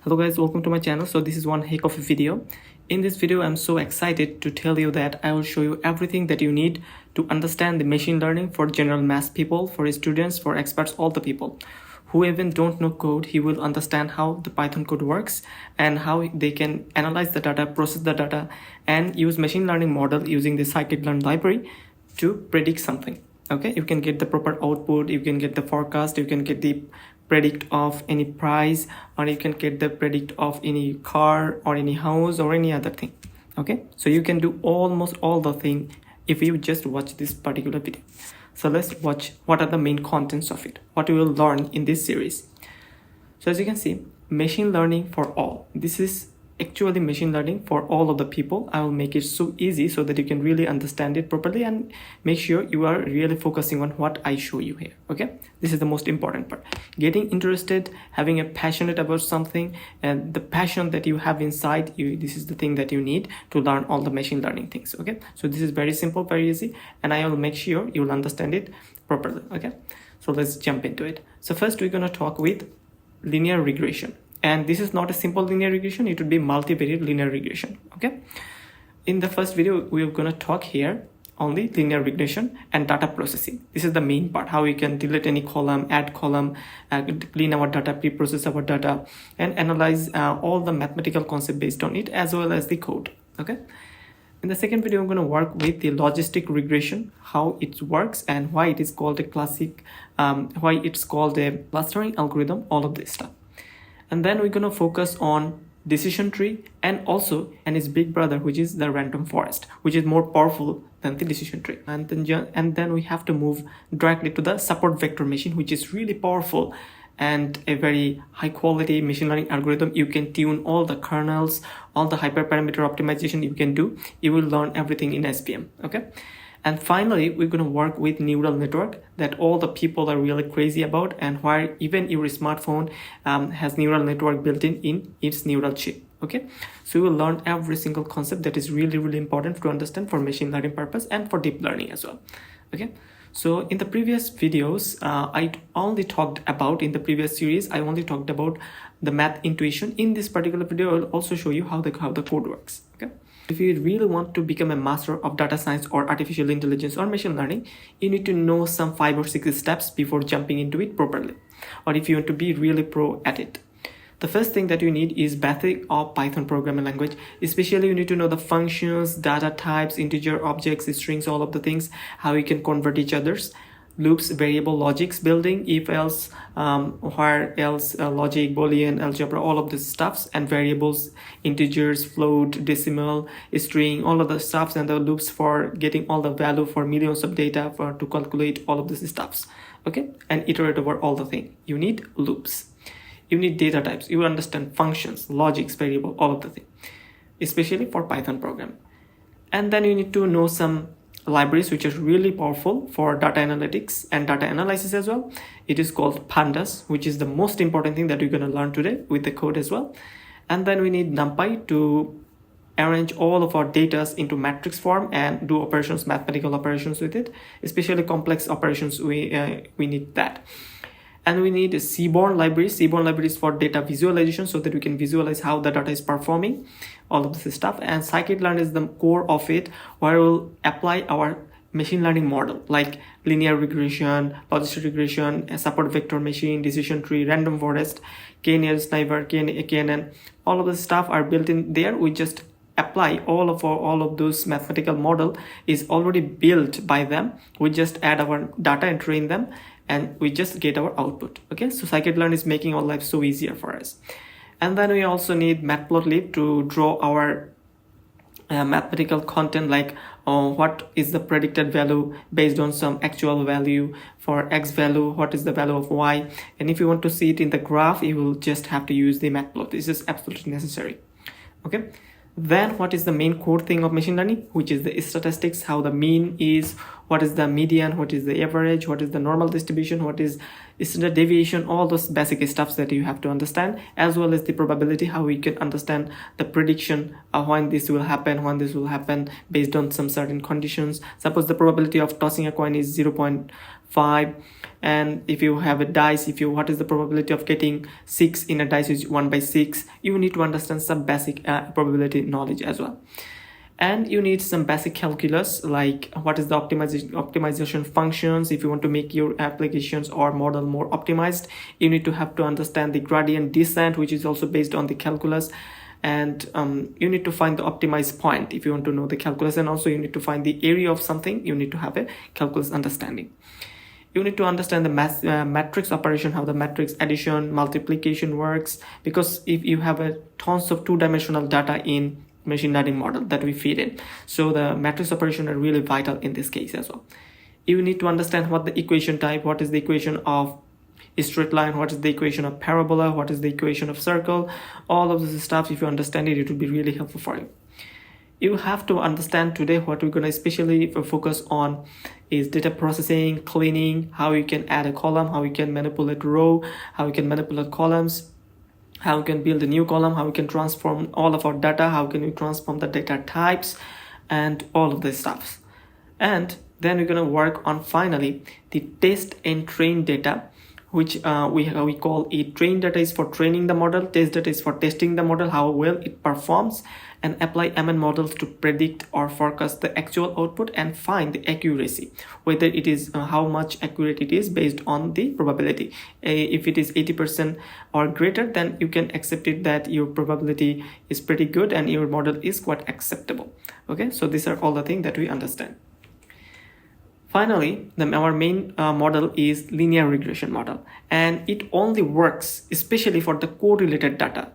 Hello guys, welcome to my channel. So this is one heck of a video. In this video, I'm so excited to tell you that I will show you everything that you need to understand the machine learning for general math people, for students, for experts, all the people who even don't know code. He will understand how the Python code works and how they can analyze the data, process the data, and use machine learning model using the Scikit-learn library to predict something. Okay, you can get the proper output, you can get the forecast, you can get the predict of any price, or you can get the predict of any car or any house or any other thing. Okay, so you can do almost all the thing if you just watch this particular video. So let's watch what are the main contents of it, what we will learn in this series. So as you can see, machine learning for all. This is actually machine learning for all of the people. I will make it so easy so that you can really understand it properly and make sure you are really focusing on what I show you here. Okay, this is the most important part. Getting interested, having a passionate about something, and the passion that you have inside you, this is the thing that you need to learn all the machine learning things. Okay, so this is very simple, very easy, and I will make sure you will understand it properly. Okay, so let's jump into it. So first we're going to talk with linear regression. And this is not a simple linear regression, it would be multivariate linear regression. Okay, in the first video we're going to talk here only linear regression and data processing. This is the main part, how we can delete any column, add column, clean our data, pre-process our data, and analyze all the mathematical concept based on it, as well as the code. Okay, in the second video I'm going to work with the logistic regression, how it works and why it is called a classic, why it's called a clustering algorithm, all of this stuff. And then we're going to focus on decision tree and also and its big brother, which is the random forest, which is more powerful than the decision tree. And then we have to move directly to the support vector machine, which is really powerful and a very high quality machine learning algorithm. You can tune all the kernels, all the hyperparameter optimization you can do. You will learn everything in SPM. Okay. And finally, we're going to work with neural network that all the people are really crazy about, and where even your smartphone has neural network built in its neural chip. Okay, so we will learn every single concept that is really, really important to understand for machine learning purpose and for deep learning as well. Okay, so in the previous videos, I only talked about, in the previous series, I only talked about the math intuition. In this particular video, I will also show you how the code works. Okay. If you really want to become a master of data science or artificial intelligence or machine learning, you need to know some 5 or 6 steps before jumping into it properly. Or if you want to be really pro at it. The first thing that you need is basic of Python programming language. Especially you need to know the functions, data types, integer, objects, strings, all of the things, how you can convert each other's. Loops, variable logics building, if else, where else, logic, boolean, algebra, all of these stuffs, and variables, integers, float, decimal, string, all of the stuffs, and the loops for getting all the value for millions of data to calculate all of these stuffs. Okay, and iterate over all the thing. You need loops. You need data types. You understand functions, logics, variable, all of the thing, especially for Python program. And then you need to know some libraries which are really powerful for data analytics and data analysis as well. It is called Pandas, which is the most important thing that you're going to learn today with the code as well. And then we need NumPy to arrange all of our data into matrix form and do operations, mathematical operations with it, especially complex operations. We need that. And we need a Seaborn library. Seaborn library is for data visualization, so that we can visualize how the data is performing, all of this stuff. And scikit-learn is the core of it, where we'll apply our machine learning model like linear regression, logistic regression, support vector machine, decision tree, random forest, k-NAIR, sniper, KNN. All of the stuff are built in there. We just apply all of those mathematical model is already built by them. We just add our data and train them, and we just get our output. Okay, so scikit-learn is making our life so easier for us. And then we also need matplotlib to draw our mathematical content, like what is the predicted value based on some actual value for x value, what is the value of y, and if you want to see it in the graph, you will just have to use the matplot. This is absolutely necessary. Okay, then what is the main core thing of machine learning, which is the statistics, how the mean is, what is the median, what is the average, what is the normal distribution, what is standard deviation, all those basic stuffs that you have to understand, as well as the probability, how we can understand the prediction of when this will happen based on some certain conditions. Suppose the probability of tossing a coin is 0.5, and if you have a dice, what is the probability of getting 6 in a dice is 1/6. You need to understand some basic probability knowledge as well. And you need some basic calculus, like what is the optimization functions. If you want to make your applications or model more optimized, you need to have to understand the gradient descent, which is also based on the calculus. And you need to find the optimized point if you want to know the calculus. And also you need to find the area of something. You need to have a calculus understanding. You need to understand the matrix operation, how the matrix addition, multiplication works, because if you have a tons of two-dimensional data in machine learning model that we feed in, so the matrix operation are really vital in this case as well. You need to understand what the equation type, what is the equation of a straight line, what is the equation of parabola, what is the equation of circle. All of this stuff, if you understand it, it will be really helpful for you. You have to understand today what we're going to especially focus on is data processing, cleaning, how you can add a column, how you can manipulate row, how you can manipulate columns, how we can build a new column, how we can transform all of our data, how can we transform the data types, and all of this stuff. And then we're going to work on finally the test and train data, which we call it. Train data is for training the model, test data is for testing the model, how well it performs, and apply ML models to predict or forecast the actual output and find the accuracy, whether it is how much accurate it is based on the probability. If it is 80% or greater, then you can accept it that your probability is pretty good and your model is quite acceptable. Okay, so these are all the things that we understand. Finally, our main model is linear regression model, and it only works especially for the correlated data.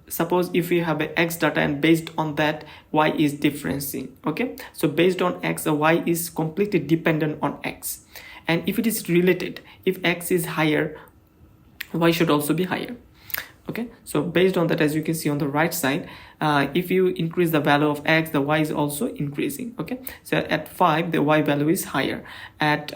Suppose if you have a x data and based on that y is differencing. Okay, so based on x, y is completely dependent on x, and if it is related, if x is higher, y should also be higher. Okay, so based on that, as you can see on the right side, if you increase the value of x, the y is also increasing. Okay, so at 5 the y value is higher, at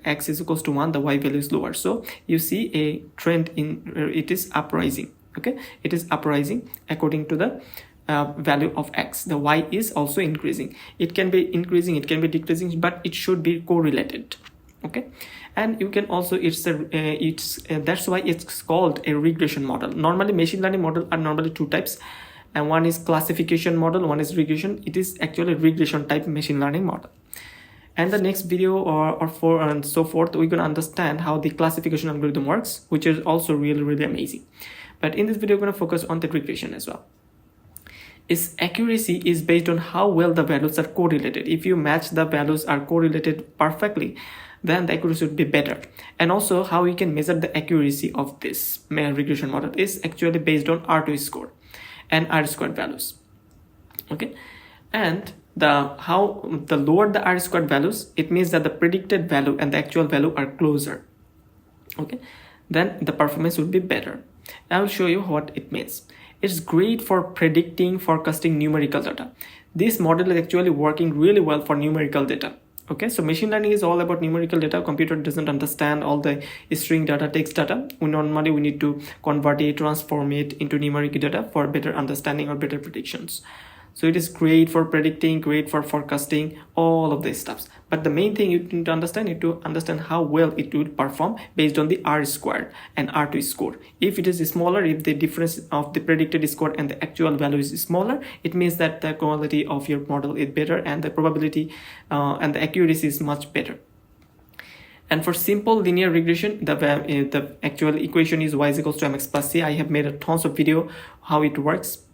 x is equals to 1 the y value is lower. So you see a trend in it is uprising. Okay, it is uprising according to the value of x. The y is also increasing. It can be increasing, it can be decreasing, but it should be correlated. Okay, and you can also that's why it's called a regression model. Normally machine learning model are normally two types, and one is classification model, one is regression. It is actually regression type machine learning model. And the next video or and so forth, we're going to understand how the classification algorithm works, which is also really amazing. But in this video, we're going to focus on the regression as well. Its accuracy is based on how well the values are correlated. If you match the values are correlated perfectly, then the accuracy would be better. And also how we can measure the accuracy of this regression model is actually based on R2 score and R-squared values. Okay, and the lower the R-squared values, it means that the predicted value and the actual value are closer. Okay, then the performance would be better. I will show you what it means. It's great for predicting, forecasting numerical data. This model is actually working really well for numerical data. Okay, so machine learning is all about numerical data. Computer doesn't understand all the string data, text data. We need to convert it, transform it into numerical data for better understanding or better predictions. So it is great for predicting, great for forecasting, all of these stuffs. But the main thing you need to understand how well it will perform based on the R-squared and R2 score. If it is smaller, if the difference of the predicted score and the actual value is smaller, it means that the quality of your model is better and the probability and the accuracy is much better. And for simple linear regression, the actual equation is y is equals to mx plus c. I have made a tons of video how it works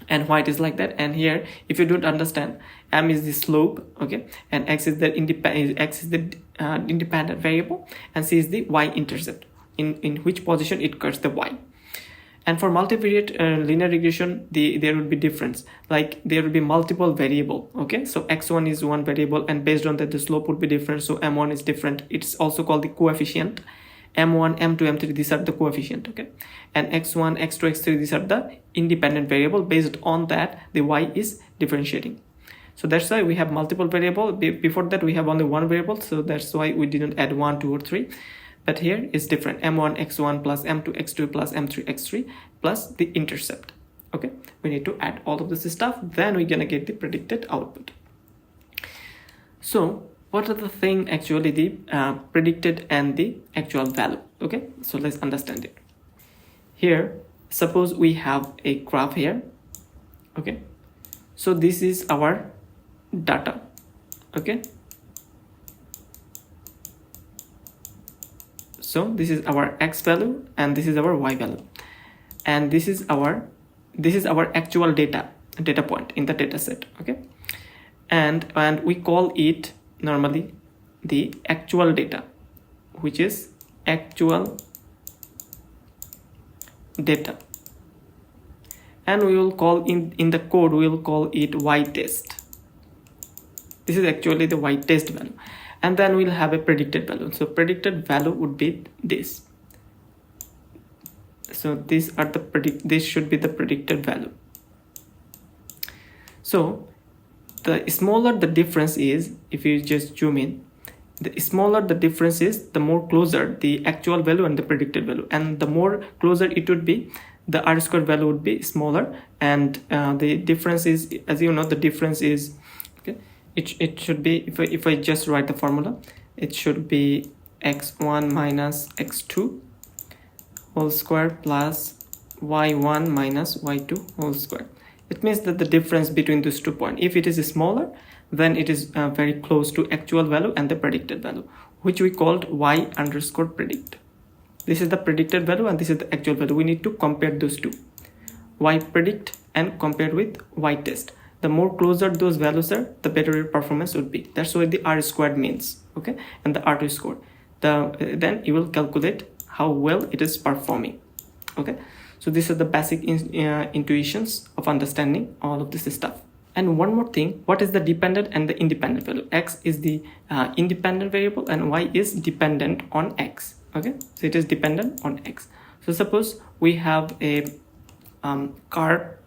and why it is like that. And here, if you don't understand, m is the slope, okay, and x is the independent variable, and c is the y-intercept, in which position it cuts the y. And for multivariate linear regression, there will be difference, like there will be multiple variable. Okay, so x1 is one variable, and based on that the slope would be different, so m1 is different. It's also called the coefficient. m1, m2, m3, these are the coefficient. Okay, and x1, x2, x3, these are the independent variable. Based on that, the y is differentiating. So that's why we have multiple variable. Before that we have only one variable, so that's why we didn't add 1, 2 or 3. But here is different, m1 x1 plus m2 x2 plus m3 x3 plus the intercept. Okay, we need to add all of this stuff, then we're gonna get the predicted output. So what are the thing actually, the predicted and the actual value? Okay, so let's understand it. Here, suppose we have a graph here. Okay, so this is our data. Okay, so this is our x value and this is our y value, and this is our actual data point in the data set. Okay, and we call it normally the actual data, which is actual data, and we will call in the code, we will call it y-test. This is actually the y-test value, and then we'll have a predicted value. So predicted value would be this. So these are the this should be the predicted value. So the smaller the difference is, if you just zoom in, the smaller the difference is, the more closer the actual value and the predicted value, and the more closer it would be, the r squared value would be smaller, and the difference is, as you know, the difference is, okay, it should be, if I just write the formula, it should be x1 minus x2 whole square plus y1 minus y2 whole square. It means that the difference between these 2 points, if it is smaller, then it is very close to actual value and the predicted value, which we called y_predict. This is the predicted value and this is the actual value. We need to compare those two, y predict and compare with y test. The more closer those values are, the better your performance would be. That's what the r squared means. Okay, and the r2 score. Then you will calculate how well it is performing. Okay, so these are the basic intuitions of understanding all of this stuff. And one more thing, what is the dependent and the independent value? X is the independent variable and y is dependent on x. Okay, so it is dependent on x. So suppose we have a car,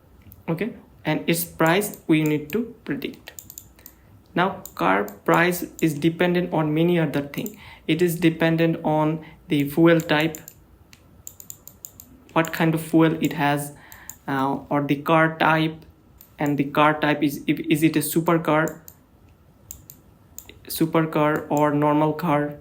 okay, and its price we need to predict. Now car price is dependent on many other things. It is dependent on the fuel type, what kind of fuel it has, or the car type, and the car type is it a supercar or normal car,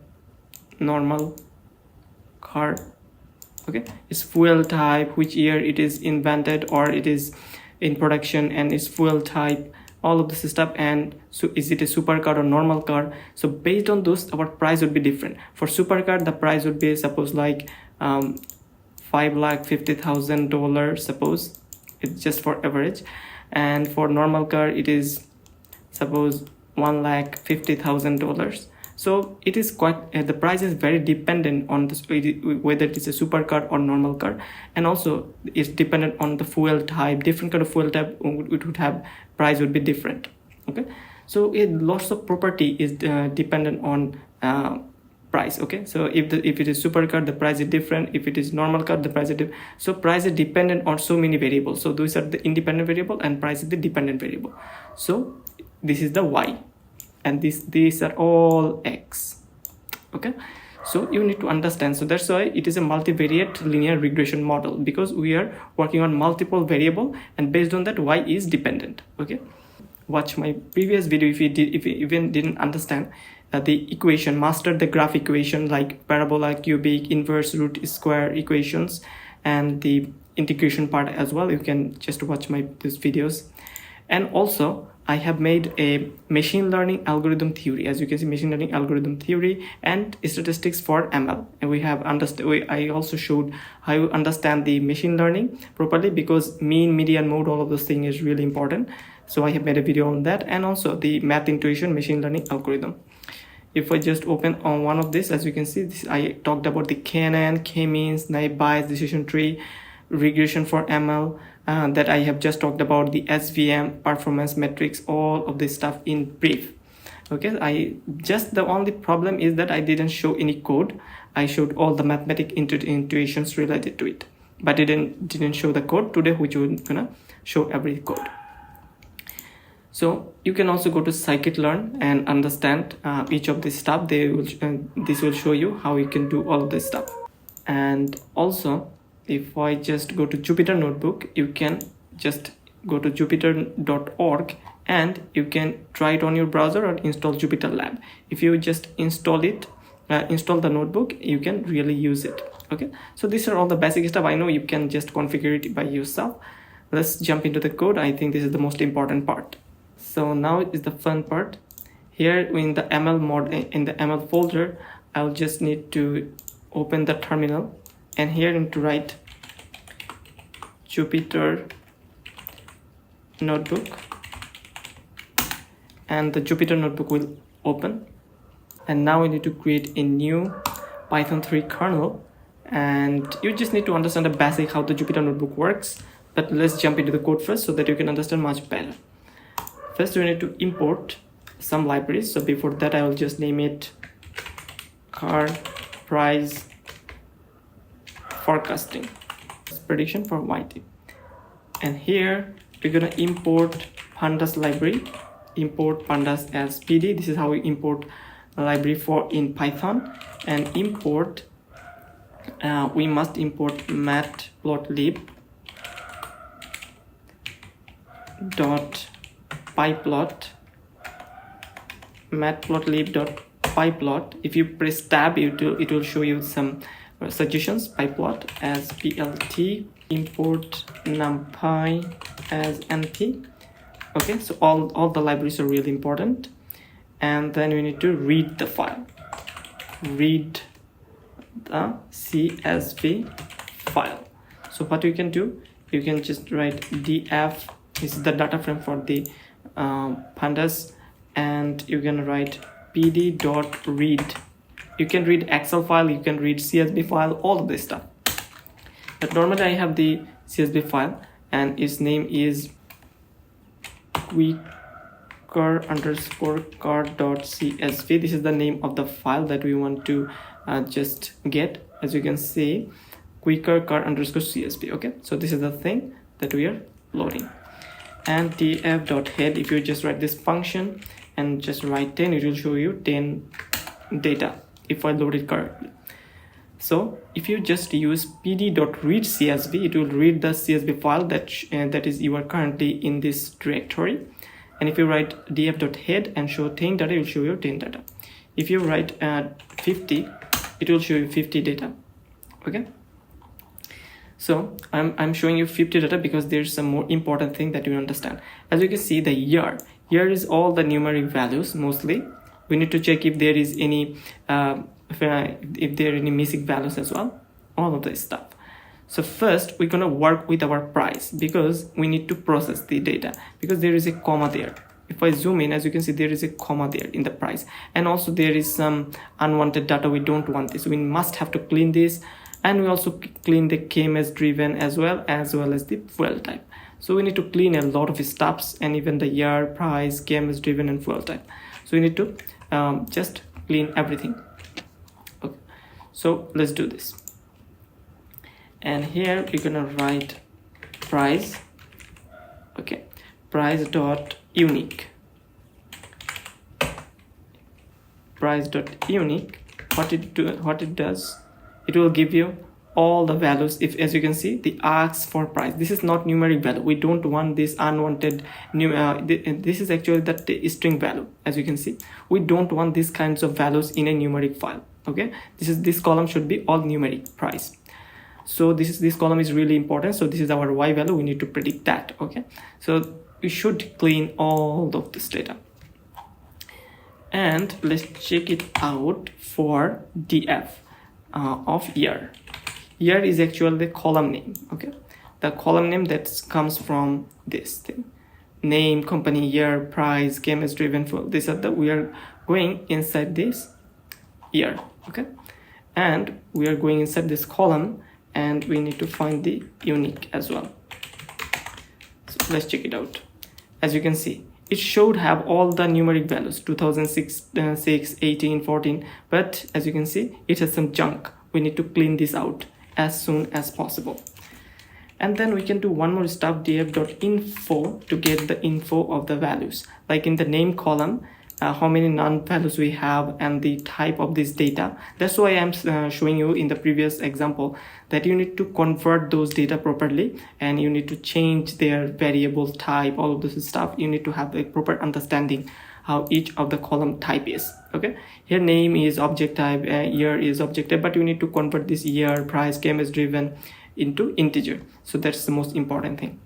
okay, its fuel type, which year it is invented or it is in production, and its fuel type, all of this stuff. And so is it a supercar or normal car? So based on those, our price would be different. For supercar, the price would be, suppose, like $550,000, suppose, it's just for average. And for normal car, it is, suppose, $150,000. So it is quite the price is very dependent on this, whether it is a supercar or normal car, and also it's dependent on the fuel type. Different kind of fuel type it would have, price would be different. Okay, so lots of property is dependent on price. Okay, so if it is supercar, the price is different. If it is normal car, the price is different. So price is dependent on so many variables. So those are the independent variable and price is the dependent variable. So this is the y, and these are all x. Okay, so you need to understand. So that's why it is a multivariate linear regression model, because we are working on multiple variable, and based on that y is dependent. Okay, watch my previous video if you even didn't understand the equation, master the graph equation like parabola, cubic, inverse, root, square equations, and the integration part as well. You can just watch these videos. And also I have made a machine learning algorithm theory. As you can see, machine learning algorithm theory and statistics for ML. And we have I also showed how you understand the machine learning properly, because mean, median, mode, all of those things is really important. So I have made a video on that, and also the math intuition machine learning algorithm. If I just open on one of this, as you can see, this I talked about the KNN, K-means, naive Bayes decision tree, regression for ML, that I have just talked about the SVM, performance metrics, all of this stuff in brief. Okay, the only problem is that I didn't show any code. I showed all the mathematic intuitions related to it, but I didn't show the code today, which we're gonna show every code. So you can also go to Scikit learn and understand each of this stuff. This will show you how you can do all of this stuff. And also, if I just go to Jupyter notebook, you can just go to jupyter.org and you can try it on your browser or install Jupyter Lab. If you just install it, install the notebook, you can really use it. Okay, so these are all the basic stuff. I know you can just configure it by yourself. Let's jump into the code. I think this is the most important part. So now is the fun part. Here in the ML folder, I'll just need to open the terminal, and here I need to write Jupyter notebook, and the Jupyter notebook will open. And now we need to create a new Python 3 kernel, and you just need to understand the basic how the Jupyter notebook works. But let's jump into the code first so that you can understand much better. First, we need to import some libraries. So before that, I will just name it car price forecasting prediction for YT. And here we're gonna import Pandas library. Import Pandas as PD. This is how we import a library for in Python. And import we must import matplotlib dot pyplot, matplotlib.pyplot. If you press tab, it will show you some suggestions. Pyplot as plt, import numpy as np. Okay, so all the libraries are really important. And then we need to read the file, read the CSV file. So what you can do, you can just write df. This is the data frame for the Pandas, and you can write pd.read. You can read Excel file, you can read CSV file, all of this stuff. But normally I have the CSV file, and its name is quicker_car.csv. This is the name of the file that we want to just get. As you can see, quicker_car_csv. Okay, so this is the thing that we are loading. And df.head, if you just write this function and just write 10, it will show you 10 data if I load it correctly. So if you just use pd.read CSV, it will read the CSV file that is you are currently in this directory. And if you write df.head and show 10 data, it will show you 10 data. If you write 50, it will show you 50 data. Okay, so I'm showing you 50 data because there's some more important thing that you understand. As you can see, the year is all the numeric values mostly. We need to check if there is any if there are any missing values as well, all of this stuff. So first we're gonna work with our price because we need to process the data, because there is a comma there. If I zoom in, as you can see, there is a comma there in the price, and also there is some unwanted data. We don't want this. We must have to clean this, and we also clean the KMS driven as well as the fuel type. So we need to clean a lot of stuffs, and even the year, price, KMS driven, and fuel type. So we need to just clean everything. Okay, so let's do this. And here we're gonna write price. Okay, price dot unique. Price dot unique. What it does, it will give you all the values. If, as you can see, the asks for price, this is not numeric value. We don't want this unwanted this is actually the string value. As you can see, we don't want these kinds of values in a numeric file. Okay, this column should be all numeric price. So this column is really important. So this is our y value. We need to predict that. Okay, so we should clean all of this data. And let's check it out for df of year. Year is actually the column name. Okay, the column name that comes from this thing: name, company, year, price, KMS driven, full. These are we are going inside this year. Okay, and we are going inside this column, and we need to find the unique as well. So let's check it out. As you can see, it should have all the numeric values 2006, 18, 14, but as you can see, it has some junk. We need to clean this out as soon as possible. And then we can do one more stuff, df.info, to get the info of the values, like in the name column, how many non-values we have and the type of this data. That's why I'm showing you in the previous example that you need to convert those data properly, and you need to change their variable type, all of this stuff. You need to have a proper understanding how each of the column type is. Okay, here name is object type, year is object type, but you need to convert this year, price, KMS driven into integer. So that's the most important thing.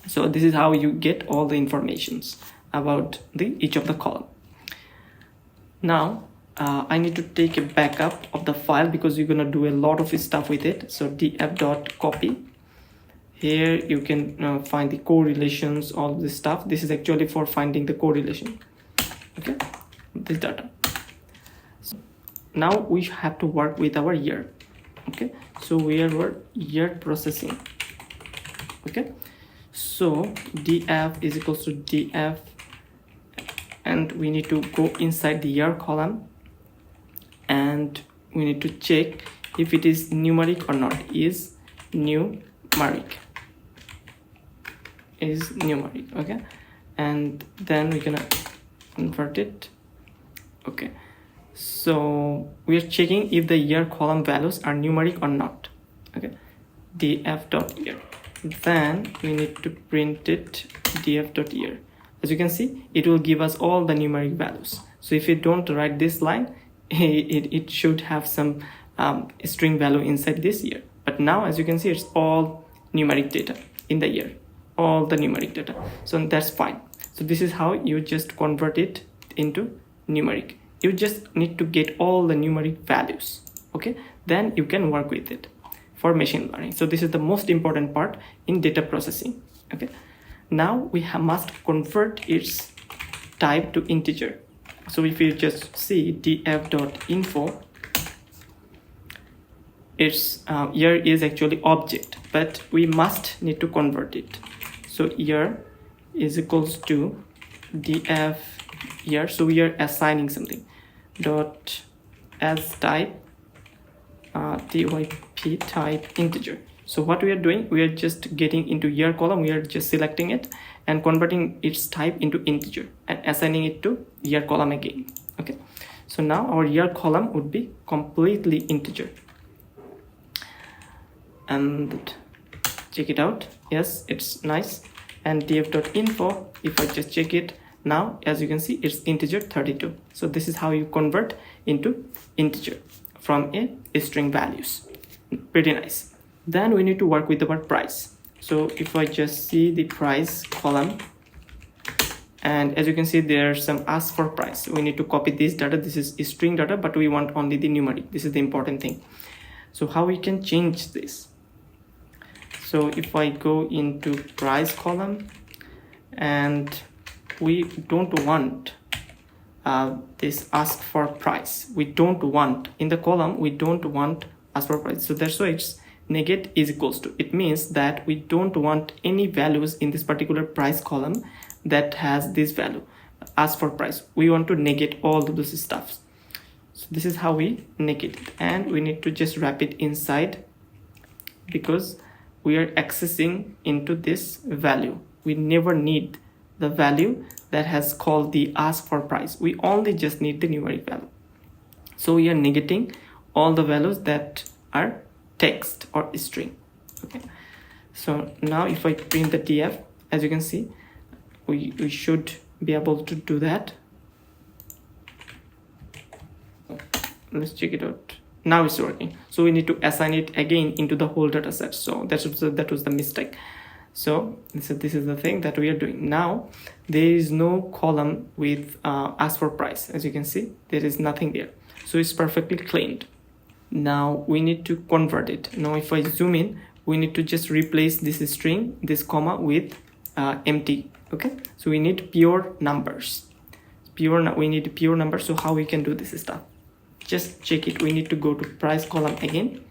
So this is how you get all the informations about each of the column. Now I need to take a backup of the file because you're gonna do a lot of stuff with it. So df.copy. Here you can find the correlations, all of this stuff. This is actually for finding the correlation. Okay, this data. So now we have to work with our year. Okay, so we are year processing. Okay, so df is equals to df, and we need to go inside the year column, and we need to check if it is numeric or not. Is numeric, okay, and then we're gonna convert it. Okay, so we are checking if the year column values are numeric or not. Okay, df.year, then we need to print it df.year. As you can see, it will give us all the numeric values. So if you don't write this line, it should have some string value inside this year. But now, as you can see, it's all numeric data in the year, all the numeric data. So that's fine. So this is how you just convert it into numeric. You just need to get all the numeric values. Okay, then you can work with it for machine learning. So this is the most important part in data processing. Okay, now we must convert its type to integer. So if you just see df.info, its year is actually object, but we must need to convert it. So year is equals to df year. So we are assigning something dot as type typ type integer. So what we are doing, we are just getting into year column, we are just selecting it and converting its type into integer and assigning it to year column again. Okay, so now our year column would be completely integer. And check it out. Yes, it's nice. And df.info, if I just check it now, as you can see, it's integer 32. So this is how you convert into integer from a string values. Pretty nice. Then we need to work with our price. So if I just see the price column, and as you can see, there's some ask for price. We need to copy this data. This is string data, but we want only the numeric. This is the important thing. So how we can change this? So if I go into price column, and we don't want this ask for price. We don't want in the column, we don't want ask for price. So that's why it's negate is equals to. It means that we don't want any values in this particular price column that has this value, ask for price. We want to negate all of this stuff. So this is how we negate it, and we need to just wrap it inside because we are accessing into this value. We never need the value that has called the ask for price. We only just need the numeric value. So we are negating all the values that are text or string. Okay, so now if I print the df, as you can see, we should be able to do that. Let's check it out. Now it's working. So we need to assign it again into the whole data set. So that was the mistake. So this is the thing that we are doing. Now there is no column with ask for price. As you can see, there is nothing there. So it's perfectly cleaned. Now we need to convert it. Now if I zoom in, we need to just replace this string, this comma, with empty. Okay, so we need pure numbers. We need pure numbers. So how we can do this stuff? Just check it. We need to go to price column again,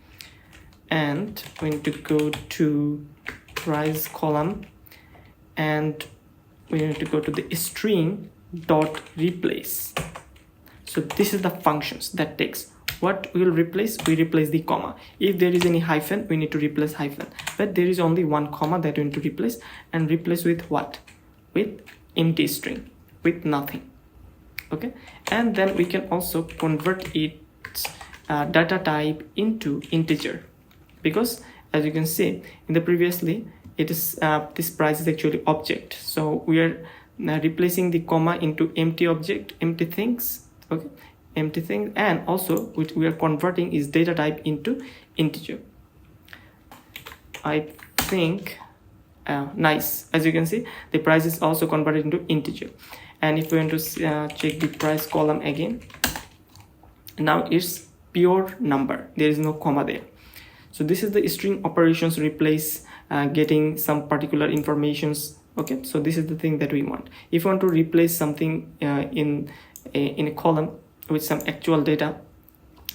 and we need to go to price column, and we need to go to the string dot replace. So this is the functions that takes what we will replace? We replace the comma. If there is any hyphen, we need to replace hyphen, but there is only one comma that we need to replace, and replace with what? With empty string, with nothing. Okay, and then we can also convert its data type into integer, because as you can see in the previously, it is this price is actually object, so we are replacing the comma into empty object, empty things. Okay, empty thing, and also which we are converting is data type into integer. I think nice. As you can see, the price is also converted into integer. And if we want to check the price column again, now it's pure number, there is no comma there. So this is the string operations replace getting some particular informations. Okay, so this is the thing that we want. If you want to replace something in a column with some actual data,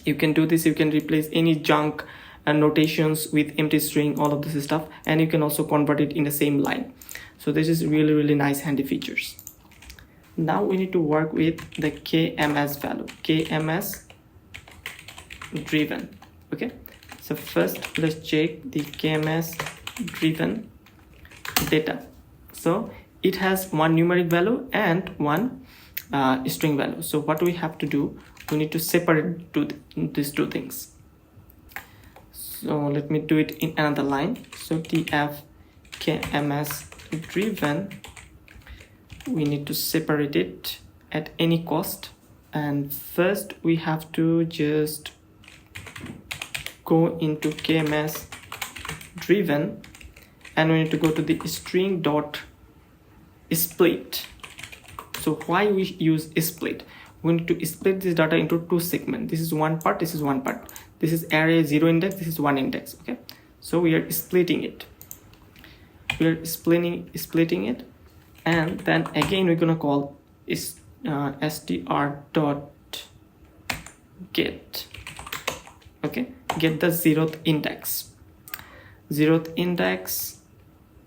you can do this. You can replace any junk notations with empty string, all of this stuff, and you can also convert it in the same line. So this is really nice handy features. Now we need to work with the KMS value, KMS driven. Okay, so first let's check the KMS driven data. So it has one numeric value and one string value. So what we have to do, we need to separate these two things. So let me do it in another line. So df KMS driven, we need to separate it at any cost, and first we have to just go into KMS driven, and we need to go to the string dot split. So why we use split? We need to split this data into two segments. This is one part, this is one part. This is array 0 index, this is 1 index. Okay, so we are splitting it. We are splitting it, and then again we're gonna call is str dot get. Okay, get the 0th index,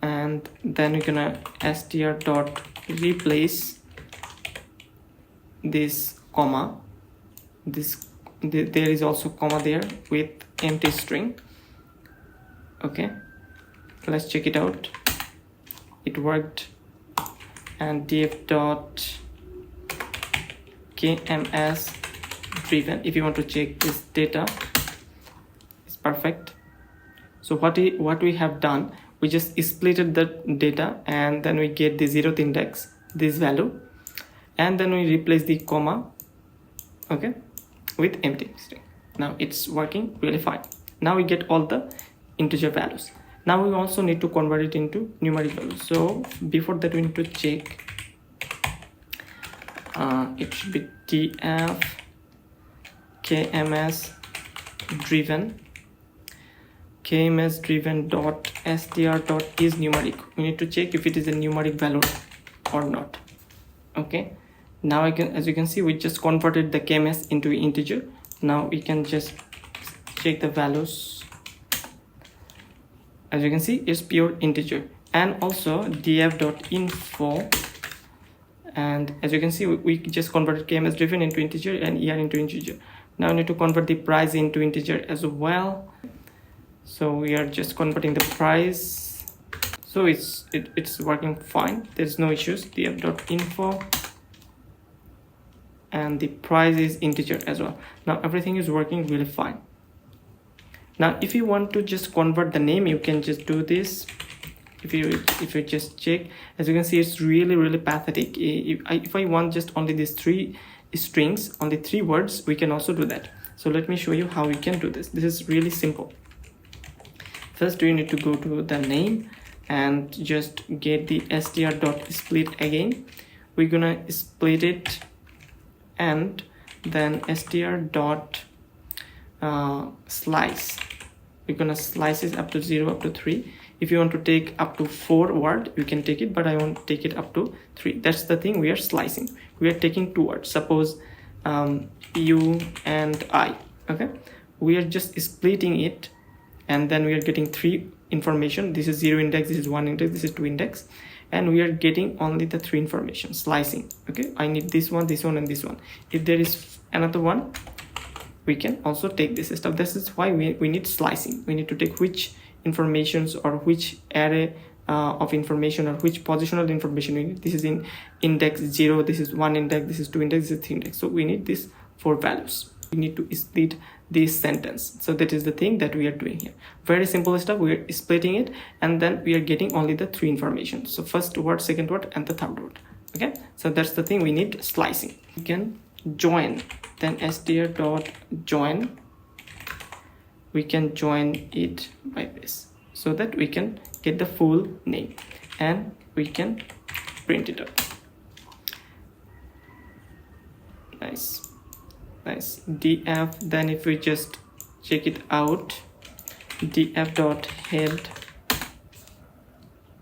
and then we're gonna str dot replace this comma, there is also comma there with empty string. Okay, let's check it out. It worked. And df dot KMS driven, if you want to check this data, it's perfect. So what we have done, we just splitted the data, and then we get the 0th index, this value, and then we replace the comma, okay, with empty string. Now it's working really fine. Now we get all the integer values. Now we also need to convert it into numeric values. So before that we need to check, it should be df KMS driven dot str dot is numeric. We need to check if it is a numeric value or not. Okay, now as you can see, we just converted the KMS into integer. Now we can just check the values. As you can see, it's pure integer. And also df.info, and as you can see, we just converted KMS driven into integer and ER into integer. Now we need to convert the price into integer as well. So we are just converting the price. So it's working fine, there's no issues. df.info, and the price is integer as well. Now everything is working really fine. Now if you want to just convert the name, you can just do this. If you just check, as you can see, it's really pathetic. If I want just only these 3 strings, only 3 words, we can also do that. So let me show you how we can do this. This is really simple. First we need to go to the name and just get the str.split again. We're gonna split it, and then str.slice. We're gonna slice it up to 0 up to 3. If you want to take up to 4 words, you can take it, but I won't take it up to 3. That's the thing, we are slicing. We are taking 2 words, suppose you and I. Okay, we are just splitting it, and then we are getting 3 information. This is 0 index, this is 1 index, this is 2 index, and we are getting only the 3 information, slicing. Okay, I need this one, and this one. If there is another one, we can also take this stuff. This is why we need slicing. We need to take which informations or which array of information or which positional information we need. This is in index 0, this is 1 index, this is 2 index, this is 3 index. So we need these 4 values. We need to split this sentence. So that is the thing that we are doing here. Very simple stuff. We are splitting it, and then we are getting only the 3 information. So first word, second word, and the third word. Okay, so that's the thing. We need slicing. We can join, then str.join. We can join it by this, so that we can get the full name, and we can print it out. Nice. Df, then if we just check it out, df.head,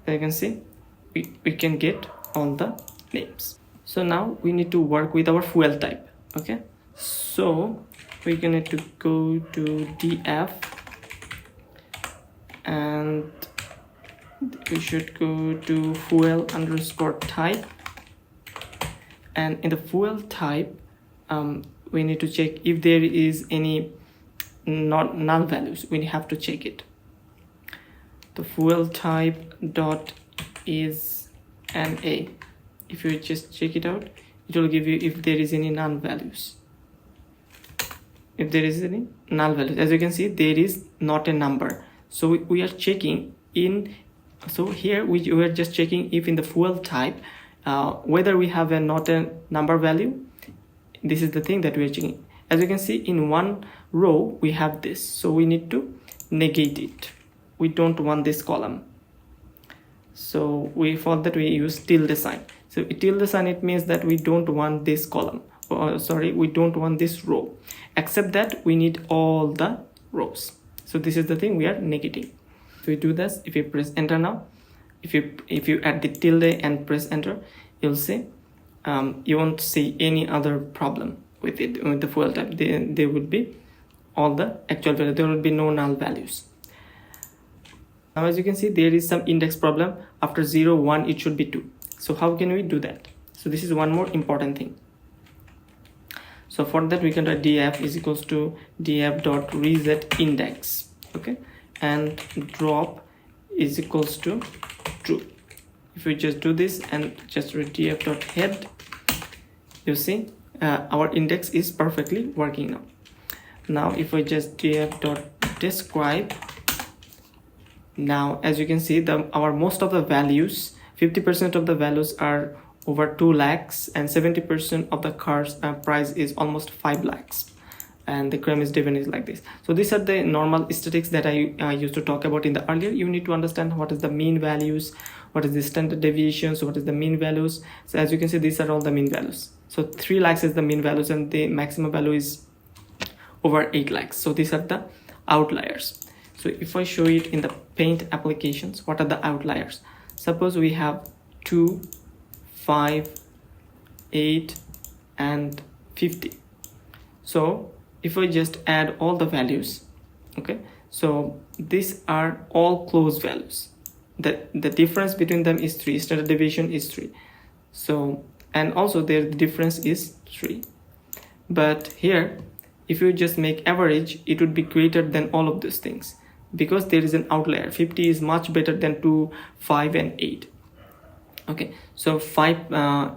you can see we can get all the names. So now we need to work with our fuel type. Okay, so we're gonna to go to df, and we should go to fuel underscore type, and in the fuel type we need to check if there is any null values. We have to check it. The fuel type dot is NA. If you just check it out, it will give you if there is any null values. If there is any null values, as you can see, there is not a number. So we are checking in. So here we are just checking if in the fuel type whether we have a not a number value. This is the thing that we are checking. As you can see, in one row we have this, so we need to negate it. We don't want this column, so for that we use tilde sign. So tilde sign, it means that we don't want this column, we don't want this row, except that we need all the rows. So this is the thing we are negating. If we do this, if you press enter now, if you add the tilde and press enter, you'll see you won't see any other problem with it. With the fuel type, there would be all the actual value. There will be no null values. Now as you can see, there is some index problem. After 0, 1, it should be 2. So how can we do that? So this is one more important thing. So for that we can write df is equals to df.reset index. Okay, and drop is equals to true. If we just do this and just write df.head, you see our index is perfectly working now. Now if we just df.describe, now as you can see, our most of the values, 50% of the values are over 2 lakhs, and 70% of the car's price is almost 5 lakhs, and the creme is driven is like this. So these are the normal statistics that I used to talk about in the earlier. You need to understand what is the mean values, what is the standard deviations, what is the mean values. So as you can see, these are all the mean values. So 3 lakhs is the mean values, and the maximum value is over 8 lakhs. So these are the outliers. So if I show it in the paint applications, what are the outliers? Suppose we have 2, 5, 8 and 50. So if I just add all the values, okay, so these are all close values. The difference between them is 3. Standard deviation is 3. So, and also the difference is 3. But here, if you just make average, it would be greater than all of those things, because there is an outlier. 50 is much better than 2, 5 and 8. Okay, so 5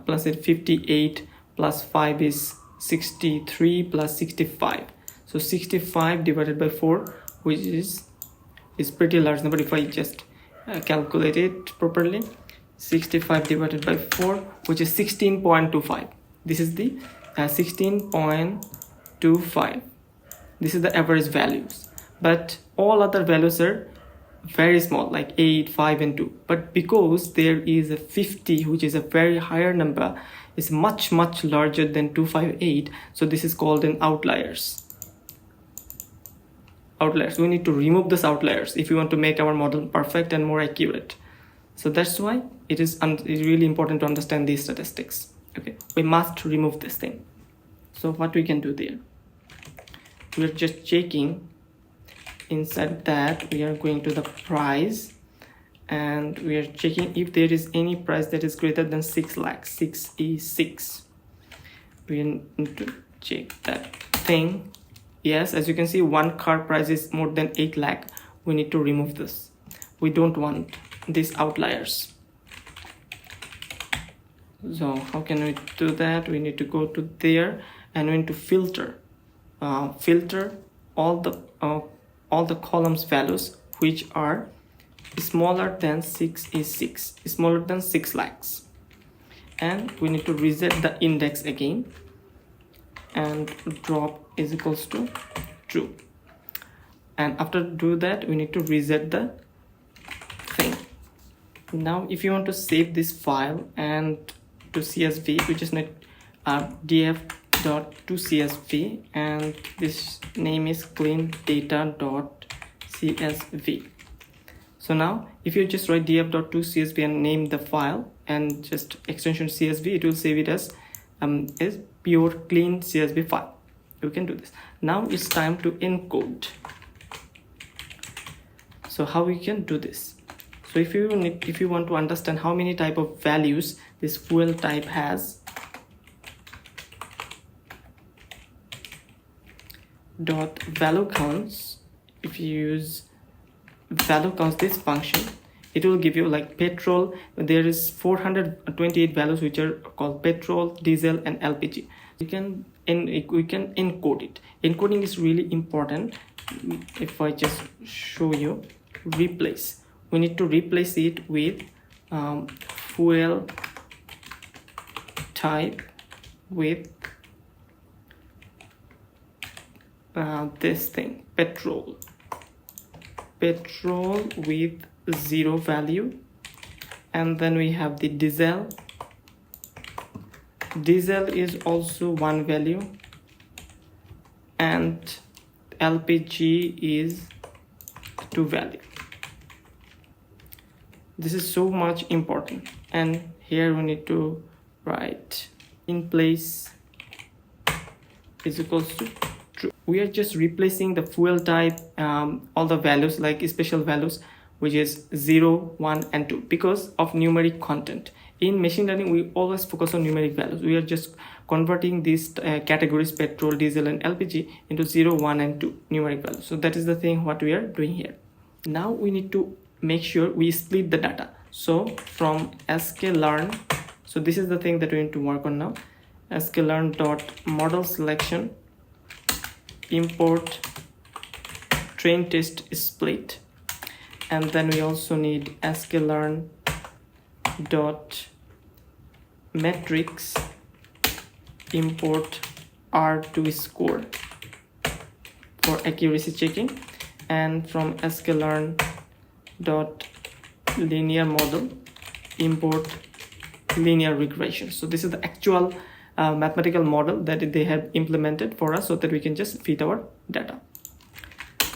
plus 58 plus 5 is 63 plus 65. So 65 divided by 4, which is pretty large number. If I just calculate it properly, 65 divided by 4, which is 16.25. This is the 16.25. This is the average values, but all other values are very small, like 8, 5 and 2. But because there is a 50, which is a very higher number, is much larger than 258, so this is called an outliers. We need to remove those outliers if we want to make our model perfect and more accurate. So that's why it is really important to understand these statistics. Okay, we must remove this thing. So what we can do there, we're just checking. Inside that, we are going to the price, and we are checking if there is any price that is greater than 6 lakhs. 6 is 6. We need to check that thing. Yes, as you can see, one car price is more than 8 lakh. We need to remove this. We don't want these outliers. So how can we do that? We need to go to there and we need to filter all the columns values which are smaller than 6 lakhs, and we need to reset the index again, and drop is equals to true. And after do that, we need to reset the thing. Now if you want to save this file and to CSV, we just need df.tocsv, and this name is clean data.csv. So now if you just write df.tocsv and name the file and just extension CSV, it will save it as pure clean CSV file. You can do this. Now it's time to encode. So how we can do this? So if you want to understand how many type of values this fuel type has, dot value counts, if you use value counts this function, it will give you like petrol. There is 428 values which are called petrol, diesel and LPG. We can encode it. Encoding is really important. If I just show you, replace, we need to replace it with fuel type with this thing, petrol with 0 value, and then we have the diesel is also 1 value, and LPG is 2 value. This is so much important, and here we need to write in place is equals to true. We are just replacing the fuel type, all the values like special values, which is 0, 1 and 2 because of numeric content. In machine learning, we always focus on numeric values. We are just converting these categories petrol, diesel and LPG into 0, 1 and 2 numeric values. So that is the thing what we are doing here. Now we need to make sure we split the data. So from sklearn, so this is the thing that we need to work on now. sklearn dot model selection import train test split, and then we also need sklearn dot metrics import R2 score for accuracy checking, and from sklearn dot linear model import linear regression. So this is the actual mathematical model that they have implemented for us so that we can just fit our data.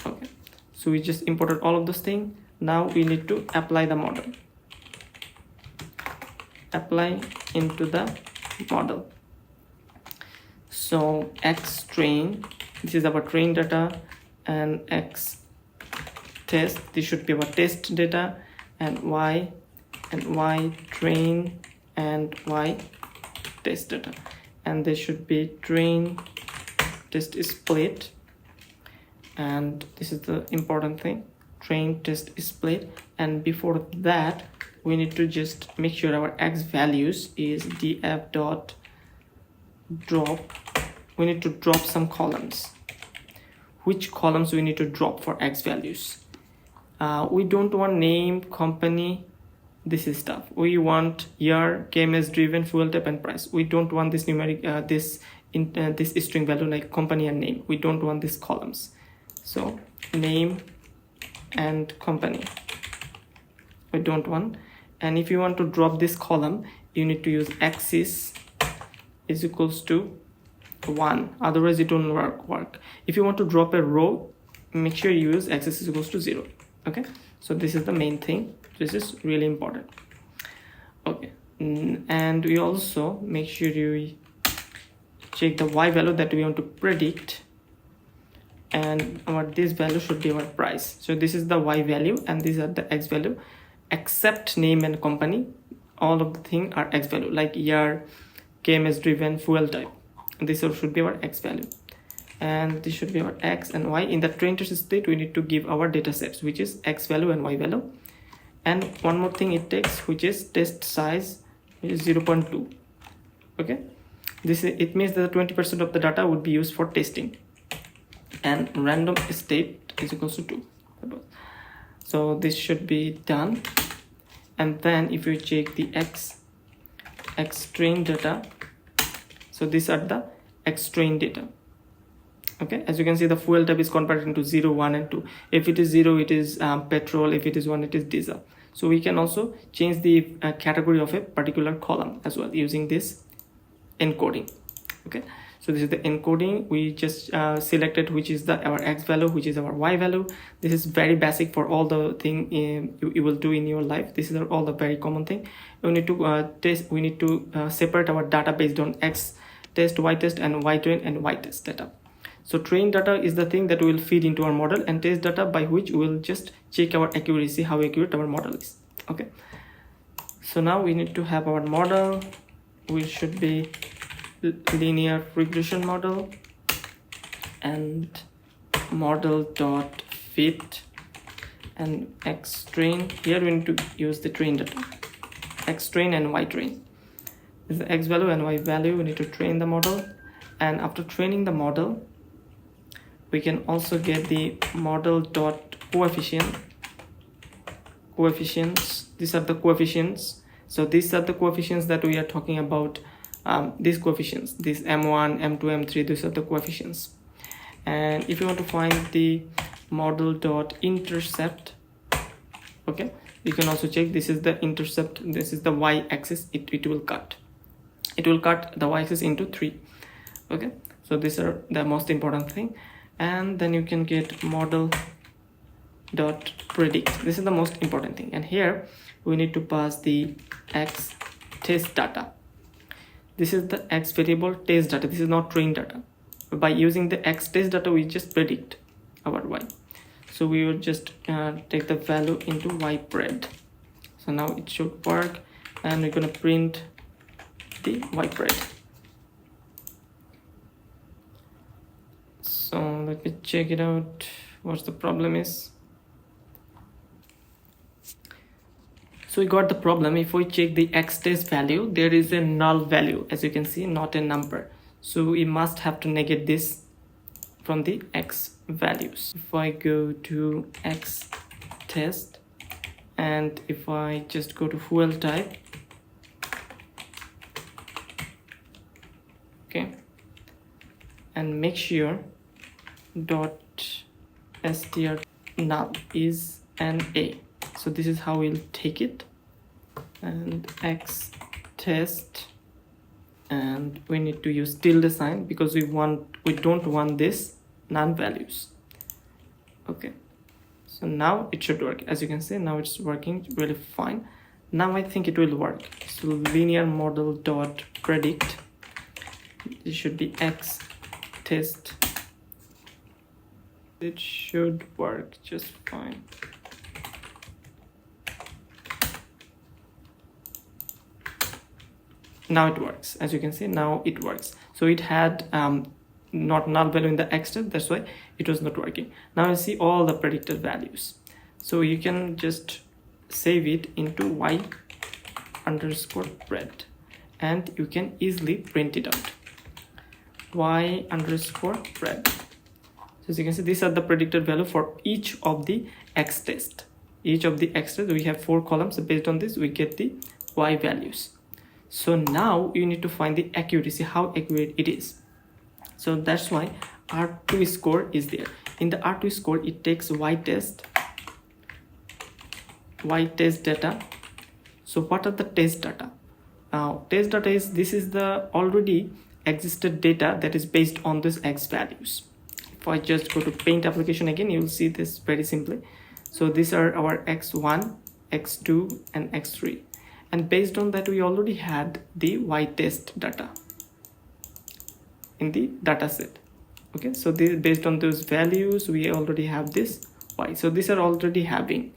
Okay, so we just imported all of those things. Now we need to apply the model, apply into the model. So x train, this is our train data, and x test, this should be our test data, and y train and y test data, and there should be train test split, and this is the important thing, train test split. And before that, we need to just make sure our x values is df dot drop. We need to drop some columns. Which columns we need to drop for x values? We don't want name, company, this is stuff. We want year, KMS driven, fuel type and price. We don't want this numeric this string value like company and name. We don't want these columns. So name and company we don't want. And if you want to drop this column, you need to use axis is equals to 1, otherwise it won't work. If you want to drop a row, make sure you use axis is equals to 0. Okay, so this is the main thing. This is really important. Okay, and we also make sure you check the y value that we want to predict, and this value should be our price. So this is the y value and these are the x value, except name and company. All of the things are x value, like year, KMS driven, fuel type. This should be our x value. and this should be our x and y. In the train test state we need to give our data sets, which is x value and y value, and one more thing it takes, which is test size, which is 0.2. okay, it means that 20% of the data would be used for testing, and random state is equals to 2. So this should be done. And then if you check the x train data, so these are the x train data. Okay, as you can see, the fuel type is converted into 0, 1 and 2. If it is 0, it is petrol. If it is 1, it is diesel. So we can also change the category of a particular column as well using this encoding. Okay, so this is the encoding. We just selected which is our x value, which is our y value. This is very basic for all the thing you will do in your life. This is all the very common thing. We need to we need to separate our data based on x test, y test, and y train and y test data. So train data is the thing that we will feed into our model, and test data by which we will just check our accuracy, how accurate our model is. Okay, so now we need to have our model, which should be linear regression model, and model dot fit and x train. Here we need to use the train data, x train and y train. This is the x value and y value. We need to train the model, and after training the model we can also get the model dot coefficients. These are the coefficients. So these are the coefficients that we are talking about. These coefficients, this m1, m2, m3, these are the coefficients. And if you want to find the model dot intercept, okay, you can also check. This is the intercept, this is the y-axis. It will cut the y-axis into 3. Okay, so these are the most important thing. And then you can get model dot predict. This is the most important thing, and here we need to pass the x test data. This is the x variable test data. This is not train data. By using the x test data, we just predict our y. So we will just take the value into y pred. So now it should work, and we're gonna print the y pred. So let me check it out, what the problem is. So we got the problem. If we check the x test value, there is a null value, as you can see, not a number. So we must have to negate this from the x values. If I go to x test, and if I just go to fuel type, okay, and make sure dot str null is an a. So this is how we'll take it, and x test, and we need to use tilde sign because we don't want this none values. Okay, so now it should work. As you can see, now it's working really fine. Now I think it will work. So linear model dot predict, it should be x test. It should work just fine. Now it works. As you can see, now it works. So it had not null value in the x test, that's why it was not working. Now you see all the predicted values. So you can just save it into y_pred, and you can easily print it out. y_pred. So as you can see, these are the predicted value for each of the x test. Each of the x test, we have 4 columns. So based on this, we get the y values. So now you need to find the accuracy, how accurate it is. So that's why R2 score is there. In the R2 score, it takes y test data. So what are the test data? Test data is, this is the already existed data that is based on this x values. If I just go to paint application again, you will see this very simply. So these are our x1, x2 and x3, and based on that we already had the y test data in the data set. Okay, so based on those values we already have this y. So these are already having,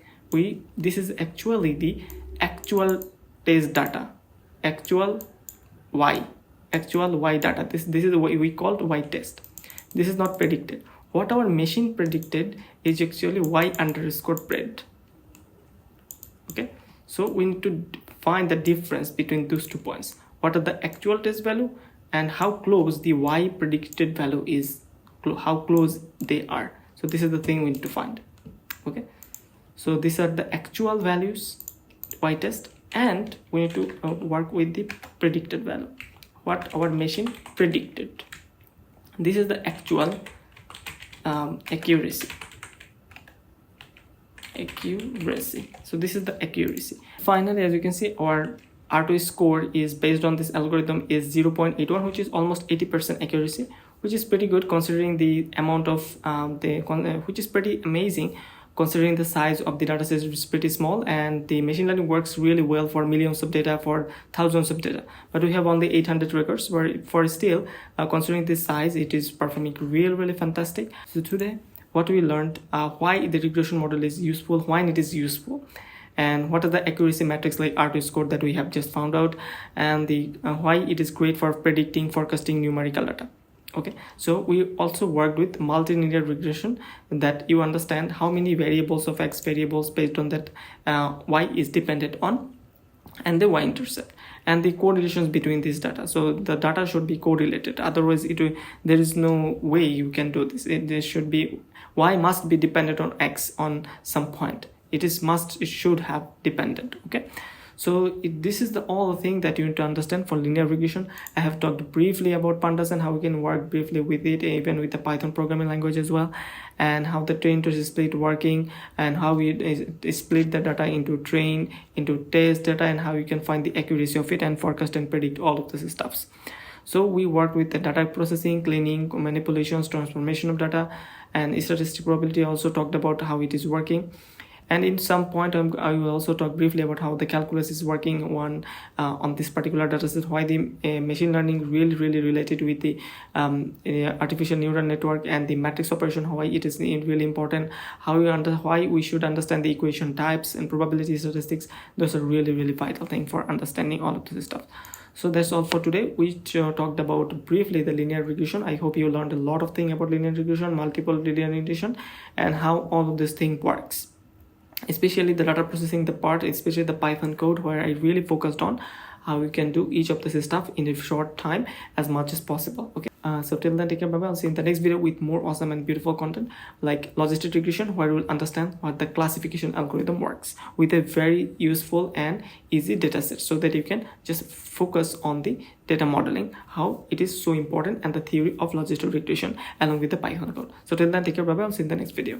this is actually the actual test data, actual y data. This is what we called y test. This is not predicted. What our machine predicted is actually y_pred. Okay, so we need to find the difference between those 2 points. What are the actual test value and how close the y predicted value is, how close they are. So this is the thing we need to find. Okay, so these are the actual values y test, and we need to work with the predicted value, what our machine predicted. This is the actual accuracy. So this is the accuracy. Finally, as you can see, our R2 score is based on this algorithm is 0.81, which is almost 80% accuracy, which is pretty good considering the amount of which is pretty amazing considering the size of the data set is pretty small, and the machine learning works really well for millions of data, for thousands of data. But we have only 800 records, where for still considering this size, it is performing really fantastic. So today, what we learned, why the regression model is useful, why it is useful, and what are the accuracy metrics like R2 score that we have just found out, and the why it is great for predicting, forecasting numerical data. Okay, so we also worked with multilinear regression, that you understand how many variables of x variables based on that y is dependent on, and the y-intercept, and the correlations between these data. So the data should be correlated, otherwise there is no way you can do this. There should be y must be dependent on x on some point. It should have dependent. Okay, so this is all the thing that you need to understand for linear regression. I have talked briefly about Pandas and how we can work briefly with it, even with the Python programming language as well, and how the train to split working, and how we split the data into train, into test data, and how you can find the accuracy of it and forecast and predict all of this stuffs. So we work with the data processing, cleaning, manipulations, transformation of data, and statistic probability. Also talked about how it is working. And in some point, I will also talk briefly about how the calculus is working on this particular dataset, why the machine learning really related with the artificial neural network and the matrix operation, why it is really important, why we should understand the equation types and probability statistics. Those are really vital thing for understanding all of this stuff. So that's all for today. We talked about briefly the linear regression. I hope you learned a lot of things about linear regression, multiple linear regression, and how all of this thing works. Especially the data processing, the part, especially the Python code, where I really focused on how you can do each of this stuff in a short time as much as possible. Okay, so till then, take care, bye bye. I'll see you in the next video with more awesome and beautiful content like logistic regression, where we'll understand what the classification algorithm works with a very useful and easy data set, so that you can just focus on the data modeling, how it is so important, and the theory of logistic regression along with the Python code. So till then, take care, bye bye. I'll see you in the next video.